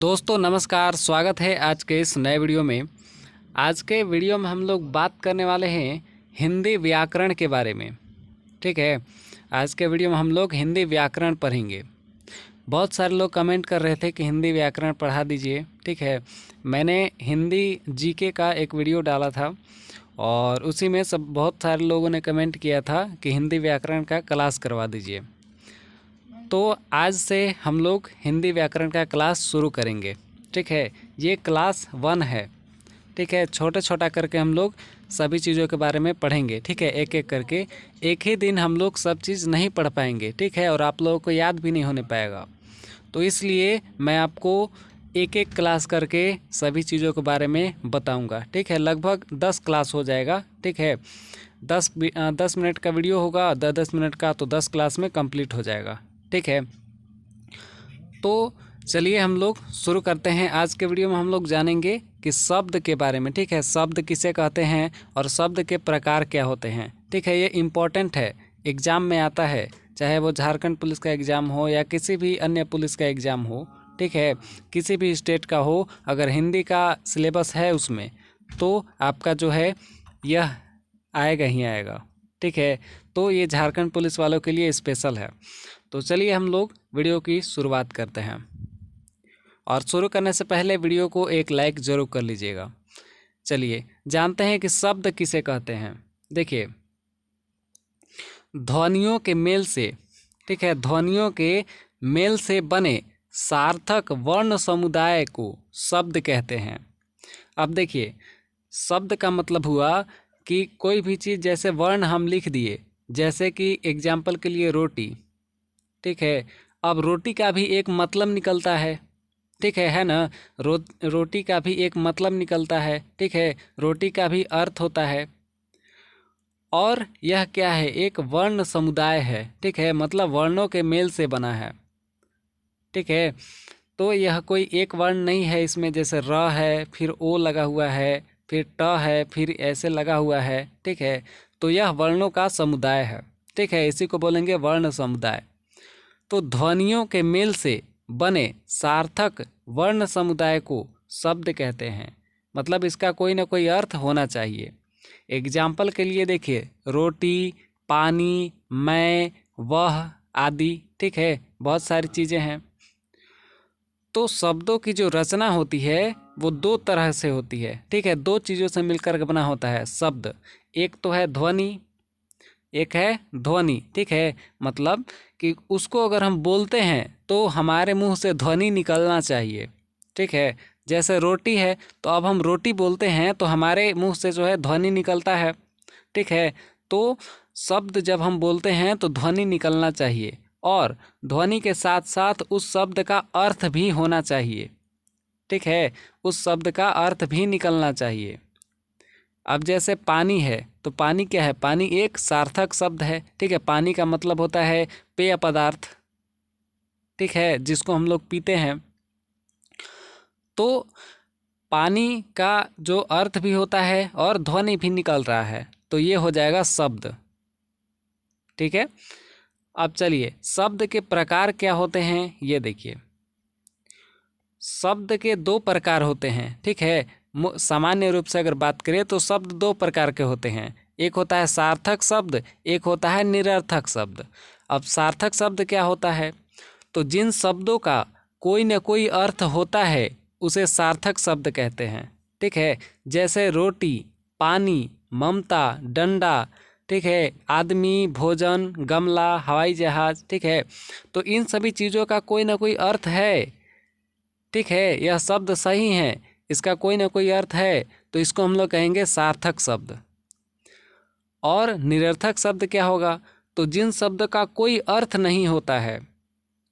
दोस्तों नमस्कार, स्वागत है आज के इस नए वीडियो में। आज के वीडियो में हम लोग बात करने वाले हैं हिंदी व्याकरण के बारे में। ठीक है, आज के वीडियो में हम लोग हिंदी व्याकरण पढ़ेंगे। बहुत सारे लोग कमेंट कर रहे थे कि हिंदी व्याकरण पढ़ा दीजिए। ठीक है, मैंने हिंदी जीके का एक वीडियो डाला था और उसी में बहुत सारे लोगों ने कमेंट किया था कि हिंदी व्याकरण का क्लास करवा दीजिए। तो आज से हम लोग हिंदी व्याकरण का क्लास शुरू करेंगे। ठीक है, ये क्लास 1 है। ठीक है, छोटा छोटा करके हम लोग सभी चीज़ों के बारे में पढ़ेंगे। ठीक है, एक एक करके। एक ही दिन हम लोग सब चीज़ नहीं पढ़ पाएंगे। ठीक है, और आप लोगों को याद भी नहीं होने पाएगा। तो इसलिए मैं आपको एक एक क्लास करके सभी चीज़ों के बारे में बताऊंगा। ठीक है, लगभग 10 क्लास हो जाएगा। ठीक है, 10 मिनट का वीडियो होगा, 10 मिनट का, तो 10 क्लास में कंप्लीट हो जाएगा। ठीक है, तो चलिए हम लोग शुरू करते हैं। आज के वीडियो में हम लोग जानेंगे कि शब्द के बारे में। ठीक है, शब्द किसे कहते हैं और शब्द के प्रकार क्या होते हैं। ठीक है, ये इम्पोर्टेंट है, एग्ज़ाम में आता है, चाहे वो झारखंड पुलिस का एग्ज़ाम हो या किसी भी अन्य पुलिस का एग्ज़ाम हो। ठीक है, किसी भी स्टेट का हो, अगर हिंदी का सिलेबस है उसमें तो आपका जो है यह आएगा ही आएगा। ठीक है, तो ये झारखंड पुलिस वालों के लिए स्पेशल है। तो चलिए हम लोग वीडियो की शुरुआत करते हैं, और शुरू करने से पहले वीडियो को एक लाइक ज़रूर कर लीजिएगा। चलिए जानते हैं कि शब्द किसे कहते हैं। देखिए, ध्वनियों के मेल से, ठीक है, ध्वनियों के मेल से बने सार्थक वर्ण समुदाय को शब्द कहते हैं। अब देखिए, शब्द का मतलब हुआ कि कोई भी चीज़, जैसे वर्ण हम लिख दिए, जैसे कि एग्जाम्पल के लिए रोटी। ठीक है, अब रोटी का भी एक मतलब निकलता है। ठीक है ना, रोटी का भी एक मतलब निकलता है। ठीक है, रोटी का भी अर्थ होता है। और यह क्या है, एक वर्ण समुदाय है। ठीक है, मतलब वर्णों के मेल से बना है। ठीक है, तो यह कोई एक वर्ण नहीं है इसमें, जैसे र है, फिर ओ लगा हुआ है, फिर ट है, फिर ऐसे लगा हुआ है। ठीक है, तो यह वर्णों का समुदाय है। ठीक है, इसी को बोलेंगे वर्ण समुदाय। तो ध्वनियों के मेल से बने सार्थक वर्ण समुदाय को शब्द कहते हैं। मतलब इसका कोई ना कोई अर्थ होना चाहिए। एग्जाम्पल के लिए देखिए, रोटी, पानी, मैं, वह आदि। ठीक है, बहुत सारी चीज़ें हैं। तो शब्दों की जो रचना होती है वो दो तरह से होती है। ठीक है, दो चीज़ों से मिलकर बना होता है शब्द। एक तो है ध्वनि, एक है ध्वनि। ठीक है, मतलब कि उसको अगर हम बोलते हैं तो हमारे मुंह से ध्वनि निकलना चाहिए। ठीक है, जैसे रोटी है, तो अब हम रोटी बोलते हैं तो हमारे मुंह से जो है ध्वनि निकलता है। ठीक है, तो शब्द जब हम बोलते हैं तो ध्वनि निकलना चाहिए, और ध्वनि के साथ साथ उस शब्द का अर्थ भी होना चाहिए। ठीक है, उस शब्द का अर्थ भी निकलना चाहिए। अब जैसे पानी है, तो पानी क्या है, पानी एक सार्थक शब्द है। ठीक है, पानी का मतलब होता है पेय पदार्थ। ठीक है, जिसको हम लोग पीते हैं। तो पानी का जो अर्थ भी होता है और ध्वनि भी निकल रहा है, तो ये हो जाएगा शब्द। ठीक है, अब चलिए शब्द के प्रकार क्या होते हैं ये देखिए। शब्द के दो प्रकार होते हैं। ठीक है, सामान्य रूप से अगर बात करें तो शब्द दो प्रकार के होते हैं। एक होता है सार्थक शब्द, एक होता है निरर्थक शब्द। अब सार्थक शब्द क्या होता है, तो जिन शब्दों का कोई न कोई अर्थ होता है उसे सार्थक शब्द कहते हैं। ठीक है, जैसे रोटी, पानी, ममता, डंडा। ठीक है, आदमी, भोजन, गमला, हवाई जहाज। ठीक है, तो इन सभी चीज़ों का कोई ना कोई अर्थ है। ठीक है, यह शब्द सही है, इसका कोई ना कोई अर्थ है, तो इसको हम लोग कहेंगे सार्थक शब्द। और निरर्थक शब्द क्या होगा, तो जिन शब्द का कोई अर्थ नहीं होता है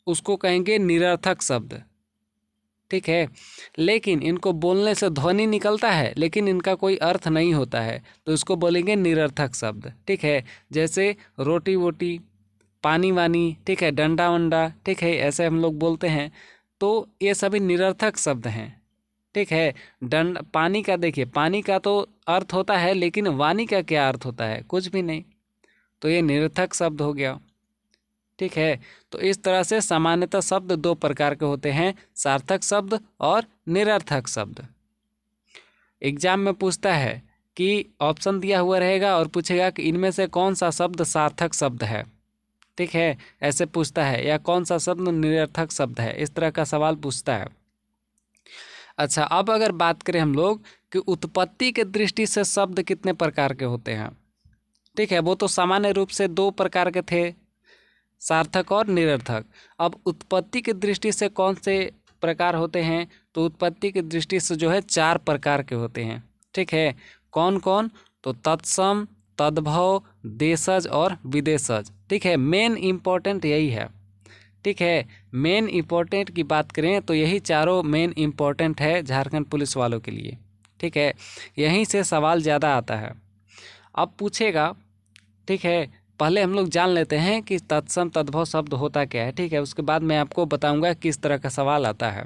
उसको कहेंगे निरर्थक शब्द। ठीक है, लेकिन इनको बोलने से ध्वनि निकलता है लेकिन इनका कोई अर्थ नहीं होता है, तो इसको बोलेंगे निरर्थक शब्द। ठीक है, जैसे रोटी वोटी, पानी वानी। ठीक है, डंडा वंडा। ठीक है, ऐसे हम लोग बोलते हैं, तो ये सभी निरर्थक शब्द हैं। ठीक है, पानी का देखिए, पानी का तो अर्थ होता है लेकिन वाणी का क्या अर्थ होता है, कुछ भी नहीं, तो ये निरर्थक शब्द हो गया। ठीक है। तो इस तरह से सामान्यतः शब्द दो प्रकार के होते हैं, सार्थक शब्द और निरर्थक शब्द। एग्जाम में पूछता है कि ऑप्शन दिया हुआ रहेगा और पूछेगा कि इनमें से कौन सा शब्द सार्थक शब्द है, ठीक है, ऐसे पूछता है, या कौन सा शब्द निरर्थक शब्द है, इस तरह का सवाल पूछता है। अच्छा, अब अगर बात करें हम लोग कि उत्पत्ति के दृष्टि से शब्द कितने प्रकार के होते हैं, ठीक है, वो तो सामान्य रूप से दो प्रकार के थे, सार्थक और निरर्थक। अब उत्पत्ति की दृष्टि से कौन से प्रकार होते हैं, तो उत्पत्ति की दृष्टि से जो है चार प्रकार के होते हैं, ठीक है। कौन कौन, तो तत्सम, तद्भव, देशज और विदेशज, ठीक है। मेन इम्पोर्टेंट यही है, ठीक है। मेन इम्पोर्टेंट की बात करें तो यही चारों मेन इम्पोर्टेंट है झारखंड पुलिस वालों के लिए, ठीक है। यहीं से सवाल ज़्यादा आता है। अब पूछेगा, ठीक है, पहले हम लोग जान लेते हैं कि तत्सम तद्भव शब्द होता क्या है, ठीक है, उसके बाद मैं आपको बताऊंगा किस तरह का सवाल आता है।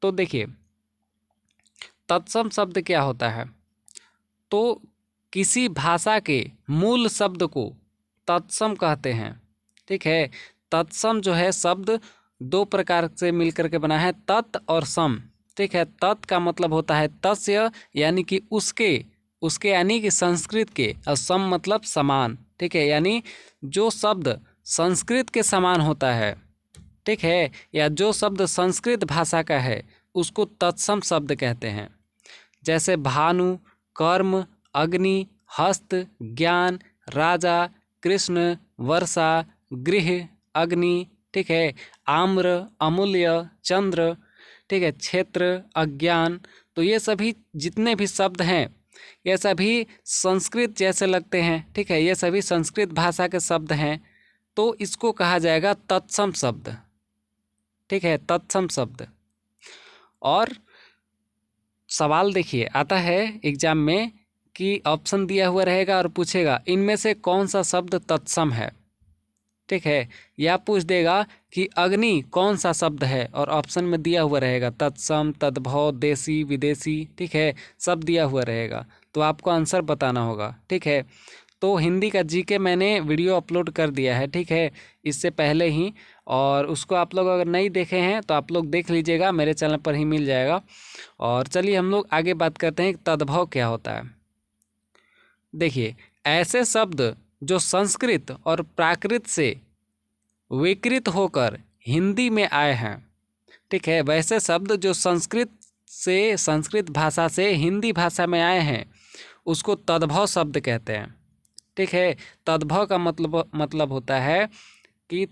तो देखिए, तत्सम शब्द क्या होता है, तो किसी भाषा के मूल शब्द को तत्सम कहते हैं, ठीक है। तत्सम जो है शब्द दो प्रकार से मिलकर के बना है, तत् और सम, ठीक है। तत् का मतलब होता है तस्य, यानी कि उसके यानी कि संस्कृत के, और सम मतलब समान, ठीक है, यानी जो शब्द संस्कृत के समान होता है, ठीक है, या जो शब्द संस्कृत भाषा का है उसको तत्सम शब्द कहते हैं। जैसे भानु, कर्म, अग्नि, हस्त, ज्ञान, राजा, कृष्ण, वर्षा, गृह, अग्नि, ठीक है, आम्र, अमूल्य, चंद्र, ठीक है, क्षेत्र, अज्ञान। तो ये सभी जितने भी शब्द हैं ये सभी संस्कृत जैसे लगते हैं, ठीक है, ये सभी संस्कृत भाषा के शब्द हैं, तो इसको कहा जाएगा तत्सम शब्द, ठीक है, तत्सम शब्द। और सवाल देखिए आता है एग्जाम में कि ऑप्शन दिया हुआ रहेगा और पूछेगा इनमें से कौन सा शब्द तत्सम है, ठीक है, या पूछ देगा कि अग्नि कौन सा शब्द है, और ऑप्शन में दिया हुआ रहेगा तत्सम, तद्भव, देशी, विदेशी, ठीक है, सब दिया हुआ रहेगा, तो आपको आंसर बताना होगा, ठीक है। तो हिंदी का जीके मैंने वीडियो अपलोड कर दिया है, ठीक है, इससे पहले ही, और उसको आप लोग अगर नहीं देखे हैं तो आप लोग देख लीजिएगा, मेरे चैनल पर ही मिल जाएगा। और चलिए हम लोग आगे बात करते हैं कि तद्भव क्या होता है। देखिए, ऐसे शब्द जो संस्कृत और प्राकृत से विकृत होकर हिंदी में आए हैं, ठीक है, वैसे शब्द जो संस्कृत भाषा से हिंदी भाषा में आए हैं उसको तद्भव शब्द कहते हैं, ठीक है। तद्भव का मतलब होता है कि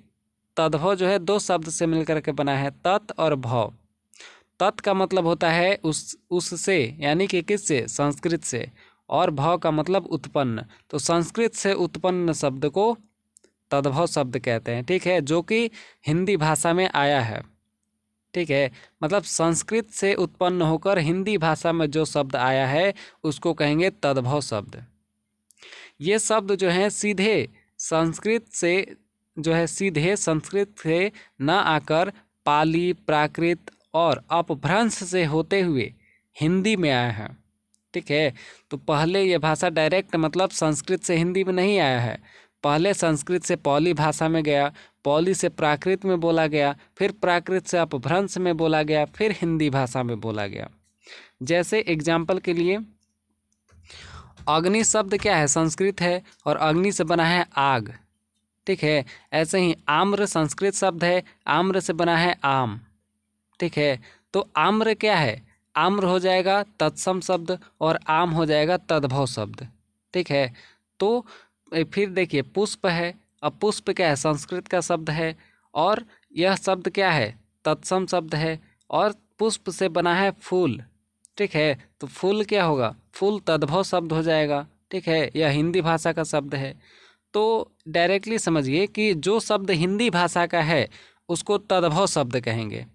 तद्भव जो है दो शब्द से मिलकर के बना है, तत् और भव। तत् का मतलब होता है उससे, यानी कि किससे, संस्कृत से, और भव का मतलब उत्पन्न, तो संस्कृत से उत्पन्न शब्द को तद्भव शब्द कहते हैं, ठीक है, जो कि हिंदी भाषा में आया है, ठीक है। मतलब संस्कृत से उत्पन्न होकर हिंदी भाषा में जो शब्द आया है उसको कहेंगे तद्भव शब्द। ये शब्द जो हैं सीधे संस्कृत से न आकर पाली, प्राकृत और अपभ्रंश से होते हुए हिंदी में आया है, ठीक है। तो पहले ये भाषा डायरेक्ट मतलब संस्कृत से हिंदी में नहीं आया है, पहले संस्कृत से पाली भाषा में गया, पाली से प्राकृत में बोला गया, फिर प्राकृत से अपभ्रंश में बोला गया, फिर हिंदी भाषा में बोला गया। जैसे एग्जाम्पल के लिए, अग्नि शब्द क्या है, संस्कृत है, और अग्नि से बना है आग, ठीक है। ऐसे ही आम्र संस्कृत शब्द है, आम्र से बना है आम, ठीक है। तो आम्र क्या है, आम्र हो जाएगा तत्सम शब्द और आम हो जाएगा तद्भव शब्द, ठीक है। तो फिर देखिए, पुष्प है, अब पुष्प क्या है, संस्कृत का शब्द है, और यह शब्द क्या है, तत्सम शब्द है, और पुष्प से बना है फूल, ठीक है। तो फूल क्या होगा, फूल तद्भव शब्द हो जाएगा, ठीक है, यह हिंदी भाषा का शब्द है। तो डायरेक्टली समझिए कि जो शब्द हिंदी भाषा का है उसको तद्भव शब्द कहेंगे,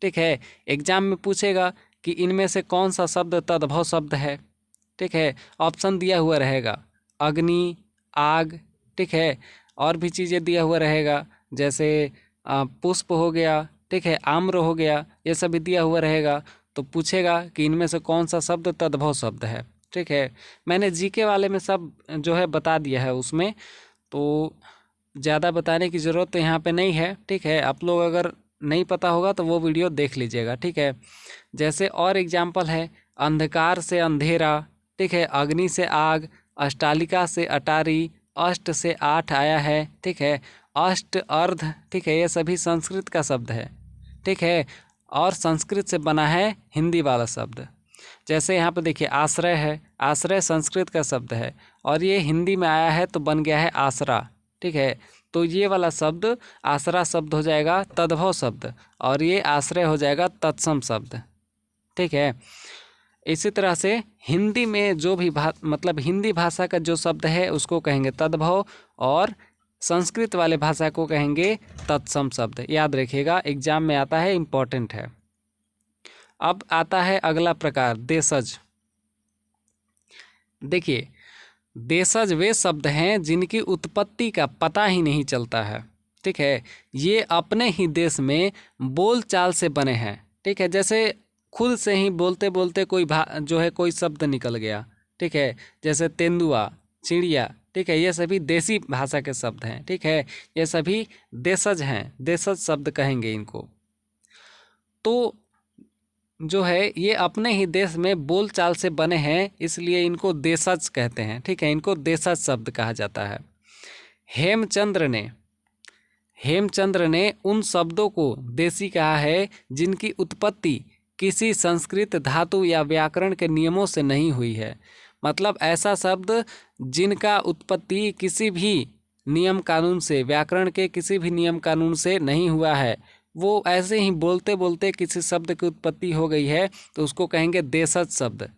ठीक है। एग्जाम में पूछेगा कि इनमें से कौन सा शब्द तद्भव शब्द है, ठीक है, ऑप्शन दिया हुआ रहेगा अग्नि, आग, ठीक है, और भी चीज़ें दिया हुआ रहेगा, जैसे पुष्प हो गया, ठीक है, आम्र हो गया, ये सभी दिया हुआ रहेगा। तो पूछेगा कि इनमें से कौन सा शब्द तद्भव शब्द है, ठीक है। मैंने जीके वाले में सब जो है बता दिया है उसमें। तो ज़्यादा बताने की ज़रूरत तो यहाँ पे नहीं है, ठीक है। आप लोग अगर नहीं पता होगा तो वो वीडियो देख लीजिएगा, ठीक है। जैसे और एग्जाम्पल है, अंधकार से अंधेरा, ठीक है, अग्नि से आग, अष्टालिका से अटारी, अष्ट से आठ आया है, ठीक है, अष्ट अर्ध, ठीक है, ये सभी संस्कृत का शब्द है, ठीक है, और संस्कृत से बना है हिंदी वाला शब्द। जैसे यहाँ पे देखिए आश्रय है, आश्रय संस्कृत का शब्द है और ये हिंदी में आया है तो बन गया है आसरा, ठीक है। तो ये वाला शब्द आसरा शब्द हो जाएगा तद्भव शब्द और ये आश्रय हो जाएगा तत्सम शब्द, ठीक है। इसी तरह से हिंदी में जो भी मतलब हिंदी भाषा का जो शब्द है उसको कहेंगे तद्भव और संस्कृत वाले भाषा को कहेंगे तत्सम शब्द। याद रखिएगा, एग्जाम में आता है, इम्पॉर्टेंट है। अब आता है अगला प्रकार, देशज। देखिए, देशज वे शब्द हैं जिनकी उत्पत्ति का पता ही नहीं चलता है, ठीक है। ये अपने ही देश में बोल चाल से बने हैं, ठीक है। जैसे खुद से ही बोलते बोलते कोई जो है कोई शब्द निकल गया, ठीक है। जैसे तेंदुआ, चिड़िया, ठीक है, ये सभी देसी भाषा के शब्द हैं, ठीक है। ये सभी देशज हैं, देशज शब्द कहेंगे इनको। तो जो है ये अपने ही देश में बोल चाल से बने हैं, इसलिए इनको देशज कहते हैं, ठीक है। इनको देशज शब्द कहा जाता है। हेमचंद्र ने उन शब्दों को देसी कहा है जिनकी उत्पत्ति किसी संस्कृत धातु या व्याकरण के नियमों से नहीं हुई है। मतलब ऐसा शब्द जिनका उत्पत्ति किसी भी नियम कानून से, व्याकरण के किसी भी नियम कानून से नहीं हुआ है, वो ऐसे ही बोलते बोलते किसी शब्द की उत्पत्ति हो गई है तो उसको कहेंगे देशज शब्द,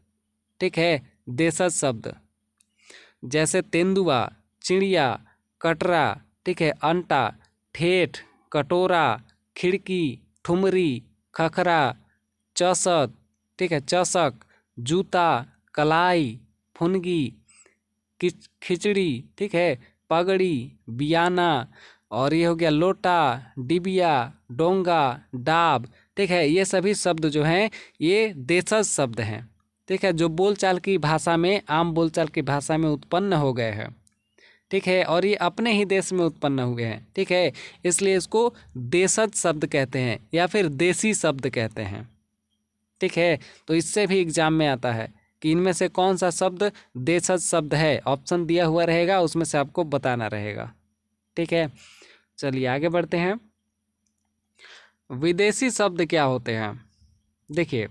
ठीक है, देशज शब्द। जैसे तेंदुआ, चिड़िया, कटरा, ठीक है, अंटा, ठेठ, कटोरा, खिड़की, ठुमरी, खखरा, चौसत, ठीक है, चौसक, जूता, कलाई, फुनगी, खिचड़ी, ठीक है, पगड़ी, बियाना, और ये हो गया लोटा, डिबिया, डोंगा, डाब, ठीक है। ये सभी शब्द जो हैं ये देशज शब्द हैं, ठीक है, जो बोलचाल की भाषा में, आम बोलचाल की भाषा में उत्पन्न हो गए हैं, ठीक है, और ये अपने ही देश में उत्पन्न हुए हैं, ठीक है। इसलिए इसको देशज शब्द कहते हैं या फिर देसी शब्द कहते हैं, ठीक है। तो इससे भी एग्जाम में आता है कि इनमें से कौन सा शब्द देशज शब्द है। ऑप्शन दिया हुआ रहेगा, उसमें से आपको बताना रहेगा, ठीक है। चलिए आगे बढ़ते हैं। विदेशी शब्द क्या होते हैं? देखिए,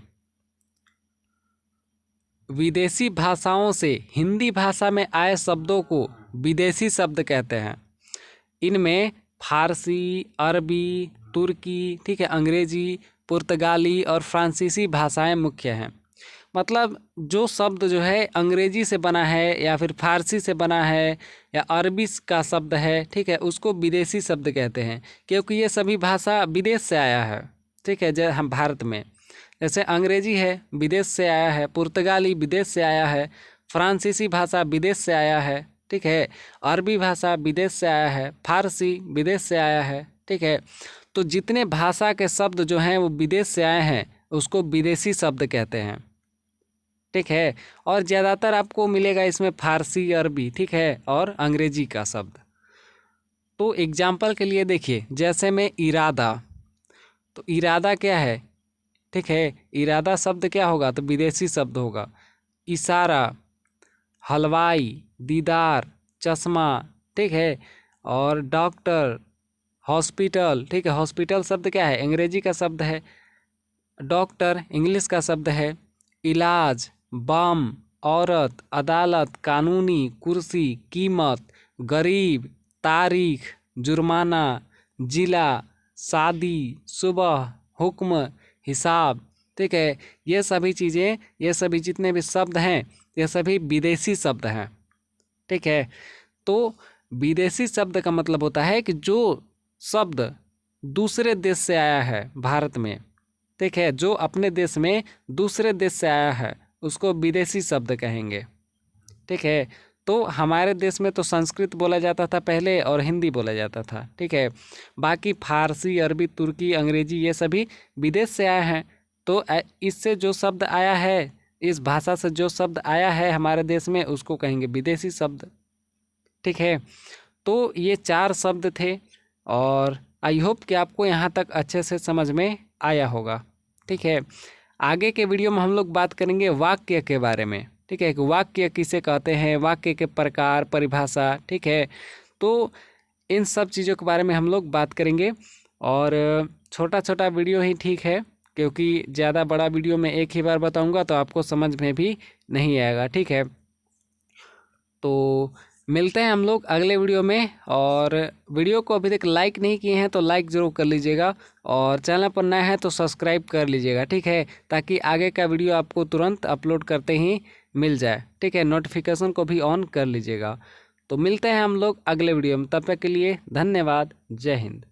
विदेशी भाषाओं से हिंदी भाषा में आए शब्दों को विदेशी शब्द कहते हैं। इनमें फारसी, अरबी, तुर्की, ठीक है, अंग्रेजी, पुर्तगाली और फ्रांसीसी भाषाएं मुख्य हैं। मतलब जो शब्द जो है अंग्रेजी से बना है या फिर फारसी से बना है या अरबी का शब्द है, ठीक है, उसको विदेशी शब्द कहते हैं, क्योंकि ये सभी भाषा विदेश से आया है, ठीक है। जैसे हम भारत में जैसे अंग्रेजी है विदेश से आया है, पुर्तगाली विदेश से आया है, फ्रांसीसी भाषा विदेश से आया है, ठीक है, अरबी भाषा विदेश से आया है, फारसी विदेश से आया है, ठीक है। तो जितने भाषा के शब्द जो हैं वो विदेश से आए हैं उसको विदेशी शब्द कहते हैं, ठीक है। और ज़्यादातर आपको मिलेगा इसमें फारसी, अरबी, ठीक है, और अंग्रेजी का शब्द। तो एग्जाम्पल के लिए देखिए, जैसे में इरादा, तो इरादा क्या है, ठीक है, इरादा शब्द क्या होगा तो विदेशी शब्द होगा। इशारा, हलवाई, दीदार, चश्मा, ठीक है, और डॉक्टर, हॉस्पिटल, ठीक है, हॉस्पिटल शब्द क्या है अंग्रेजी का शब्द है, डॉक्टर इंग्लिश का शब्द है, इलाज, बम, औरत, अदालत, कानूनी, कुर्सी, कीमत, गरीब, तारीख, जुर्माना, जिला, शादी, सुबह, हुक्म, हिसाब, ठीक है। ये सभी चीज़ें, ये सभी जितने भी शब्द हैं ये सभी विदेशी शब्द हैं, ठीक है। तो विदेशी शब्द का मतलब होता है कि जो शब्द दूसरे देश से आया है भारत में, ठीक है, जो अपने देश में दूसरे देश से आया है उसको विदेशी शब्द कहेंगे, ठीक है। तो हमारे देश में तो संस्कृत बोला जाता था पहले और हिंदी बोला जाता था, ठीक है। बाकी फारसी, अरबी, तुर्की, अंग्रेजी ये सभी विदेश से आए हैं। तो इससे जो शब्द आया है, इस भाषा से जो शब्द आया है हमारे देश में उसको कहेंगे विदेशी शब्द, ठीक है। तो ये 4 शब्द थे और आई होप कि आपको यहाँ तक अच्छे से समझ में आया होगा। ठीक है, आगे के वीडियो में हम लोग बात करेंगे वाक्य के बारे में। ठीक है, कि वाक्य किसे कहते हैं, वाक्य के प्रकार, परिभाषा। ठीक है, तो इन सब चीज़ों के बारे में हम लोग बात करेंगे। और छोटा छोटा वीडियो ही ठीक है, क्योंकि ज़्यादा बड़ा वीडियो में एक ही बार बताऊंगा तो आपको समझ में भी नहीं आएगा। ठीक है, तो मिलते हैं हम लोग अगले वीडियो में। और वीडियो को अभी तक लाइक नहीं किए हैं तो लाइक ज़रूर कर लीजिएगा, और चैनल पर नया है तो सब्सक्राइब कर लीजिएगा। ठीक है, ताकि आगे का वीडियो आपको तुरंत अपलोड करते ही मिल जाए। ठीक है, नोटिफिकेशन को भी ऑन कर लीजिएगा। तो मिलते हैं हम लोग अगले वीडियो में, तब तक के लिए धन्यवाद। जय हिंद।